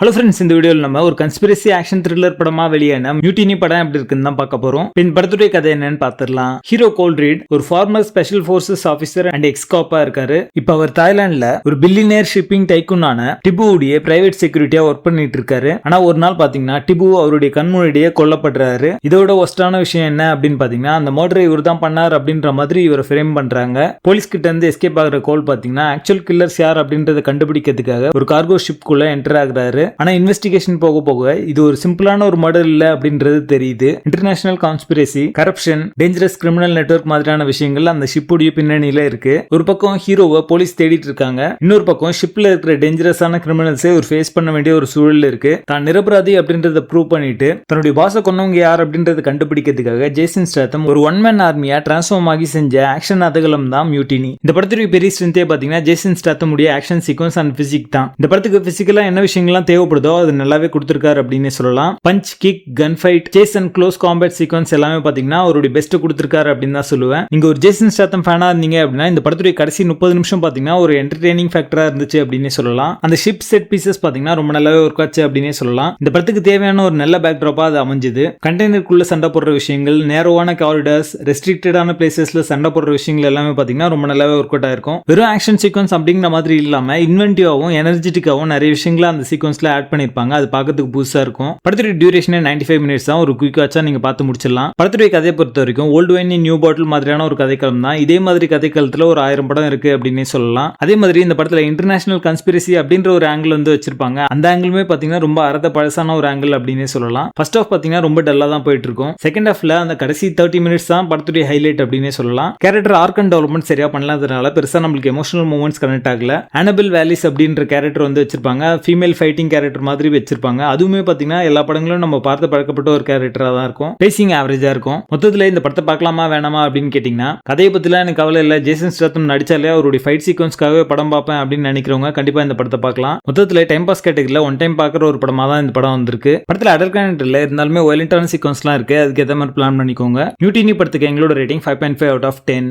Hello friends, இந்த வீடியோவில் நம்ம ஒரு கன்ஸ்பிரசி ஆக்ஷன் த்ரில்லர் படமா வெளியான மியூட்டினி படம் எப்படி இருக்குன்னு தான் பார்க்க போறோம். இந்த படத்துடைய கதை என்னன்னு பார்த்துடலாம். ஹீரோ கோல்ட் ரீட் ஒரு former special forces officer and எக்ஸ்காப்பா இருக்காரு. இப்ப அவர் தாய்லாந்துல ஒரு பில்லியனர் ஷிப்பிங் டைக்குனான டிபுவுடைய பிரைவேட் செக்யூரிட்டியா ஒர்க் பண்ணிட்டு இருக்காரு. ஆனா ஒரு நாள் பாத்தீங்கன்னா டிபு அவருடைய கண்முன்னாடியே கொல்லப்படுறாரு. இதோட ஒஸ்டான விஷயம் என்ன அப்படின்னு பாத்தீங்கன்னா, அந்த மர்டரை இவர் தான் பண்ணார் அப்படின்ற மாதிரி இவரை ஃப்ரேம் பண்றாங்க. போலீஸ் கிட்ட இருந்து எஸ்கேப் ஆகிற கோல் பாத்தீங்கன்னா ஆக்சுவல் கில்லர்ஸ் யார் அப்படின்றத கண்டுபிடிக்கிறதுக்காக ஒரு கார்கோ ஷிப் குள்ள என்டர் ஆகுறாரு. ஆனா இன்வெஸ்டிகேஷன் போக போக இது ஒரு சிம்பிளான ஒரு மர்டர் இல்ல அப்படின்றது தெரியுது. International conspiracy, corruption, dangerous criminal network மாதிரியான விஷயங்கள் அந்த ஷிப்புடைய பின்னணியில இருக்கு. ஒரு பக்கம் ஹீரோவை போலீஸ் தேடிட்டு இருக்காங்க, இன்னொரு பக்கம் ஷிப்ல இருக்கிற டேஞ்சரஸான கிரிமினல்ஸை ஒரு ஃபேஸ் பண்ண வேண்டிய ஒரு சூழல் இருக்கு. தான் நிரபராதி அப்படின்றத ப்ரூவ் பண்ணிட்டு தன்னுடைய பாச கொண்டவங்க யார் அப்படின்றத கண்டுபிடிக்கிறதுக்காக ஜேசன் ஸ்டாத்தம் ஒரு ஒன் மேன் ஆர்மியா டிரான்ஸ்ஃபார்ம் ஆகி செஞ்ச ஆக்ஷன் அதகலம் தான் மியூட்டினி. இந்த படத்துடைய பெரிய ஸ்ட்ரென்த்தே பாத்தீங்கன்னா ஜேசன் ஸ்டாத்தம் உடைய ஆக்ஷன் சீக்வன்ஸ் அண்ட் பிசிக் தான். இந்த படத்துக்கு பிசிக்கலா என்ன விஷயங்கள்லாம் தேவைப்படுதோ அது நல்லாவே கொடுத்திருக்காரு அப்படின்னு சொல்லலாம். Punch, kick, gun fight, chase and close combat sequence எல்லாமே பாத்தீங்கன்னா அவருடைய பெஸ்ட் கொடுத்திருக்காரு அப்படின்னு தான் சொல்லுவேன். நீங்க ஒரு ஜேசன் ஸ்டாத்தம் ஃபேனா இருந்தீங்க அப்படின்னா இந்த படத்துடைய கடைசி 30 நிமிஷம் பாத்தீங்கன்னா ஒரு என்டர்டெய்னிங் ஃபேக்டரா இருந்துச்சு அப்படின்னு சொல்லலாம். அந்த ஷிப் செட் பீசஸ் பாத்தீங்கன்னா ரொம்ப நல்லாவே ஒர்க் ஆச்சு அப்படின்னு சொல்லலாம். இந்த படத்துக்கு தேவையான ஒரு நல்ல பேக் ட்ராப்பா அது அமைஞ்சது. கண்டெய்னருக்குள்ள சண்டை போடுற விஷயங்கள், நேரோவான காரிடார்ஸ், ரெஸ்ட்ரிக்டடான பிளேசஸ்ல சண்டை போடுற விஷயங்கள் எல்லாமே பாத்தீங்கன்னா ரொம்ப நல்லாவே ஒர்க் அவுட் ஆயிருக்கும். வெறும் ஆக்ஷன் சீக்வன்ஸ் அப்படிங்கிற மாதிரி இல்லாம இன்வென்டிவாவும் எனர்ஜெட்டிக்காவும் நிறைய விஷயங்களை அந்த சீக்வன்ஸ்ல ஆட் பண்ணிருப்பாங்க. அது பார்க்கிறதுக்கு புதுசா இருக்கும். படத்துடைய டியூரேஷனே 95 மினிட்ஸ் தான். ஒரு குயிக் வாட்சா நீங்க பார்த்து முடிச்சிடலாம். படத்துடைய கதையை பொறுத்த வரைக்கும் old wine in new bottle மாதிரியான ஒரு கதைக்களம் தான். இதே மாதிரி கதைக்களத்துல ஒரு 1000 படம் இருக்கு அப்படின்னு சொல்லலாம். அதே மாதிரி இந்த படத்துல இன்டர்நேஷனல் கன்ஸ்பிரசி அப்படின்ற ஒரு ஆங்கிள் வந்து வச்சிருப்பாங்க. அந்த ஆங்கிளுமே பாத்தீங்கன்னா ரொம்ப அறத பழசான ஒரு ஆங்கிள் அப்படின்னு சொல்லலாம். ஃபர்ஸ்ட் ஆஃப் பாத்தீங்கன்னா ரொம்ப டல்லா தான் போயிட்டு இருக்கும். செகண்ட் ஹாஃப்ல அந்த கடைசி 30 மினிட்ஸ் தான் படத்துடைய ஹைலைட் அப்படின்னு சொல்லலாம். கேரக்டர் ஆர்க் அண்ட் டெவலப்மெண்ட் சரியா பண்ணலாதனால பெருசா நம்மளுக்கு எமோஷனல் மூமெண்ட்ஸ் கனெக்ட் ஆகல. அனபிள் வேலிஸ் அப்படின்ற கேரக்டர் வந்து வச்சிருப்பாங்க. ஃபீமேல் ஃபைட்டிங் கேரக்டர் மாதிரி வச்சிருப்பாங்க. அதுவுமே பாத்தீங்கன்னா எல்லா படங்களும் நம்ம பார்த்து பழக்கப்பட்ட ஒரு கேரக்டரா தான் இருக்கும். பேசிங் ஆவரேஜா இருக்கும். மொத்தத்துல இந்த படத்தை பார்க்கலாமா வேணாமா அப்படின்னு கேட்டீங்கன்னா, கதையை பத்திலாம் எனக்கு கவலை இல்ல, ஜேசன் ஸ்டாத்தம் நடிச்சாலே அவருடைய ஃபைட் சீக்வன்ஸ்க்காகவே படம் பார்ப்பேன் அப்படின்னு நினைக்கிறவங்க கண்டிப்பா இந்த படத்தை பார்க்கலாம். மொத்தத்துல டைம் பாஸ் கேட்டகரியில ஒன் டைம் பார்க்குற ஒரு படமா தான் இந்த படம் வந்திருக்கு. படத்துல அடல்ட் கண்டென்ட் இல்ல, இருந்தாலுமே வயலண்டான சீக்வன்ஸ்லாம் இருக்கு. அதுக்கு ஏற்ற மாதிரி பிளான் பண்ணிக்கோங்க. மியூட்டினி படத்துக்கு எங்களோட ரேட்டிங் 5.5 out of 10.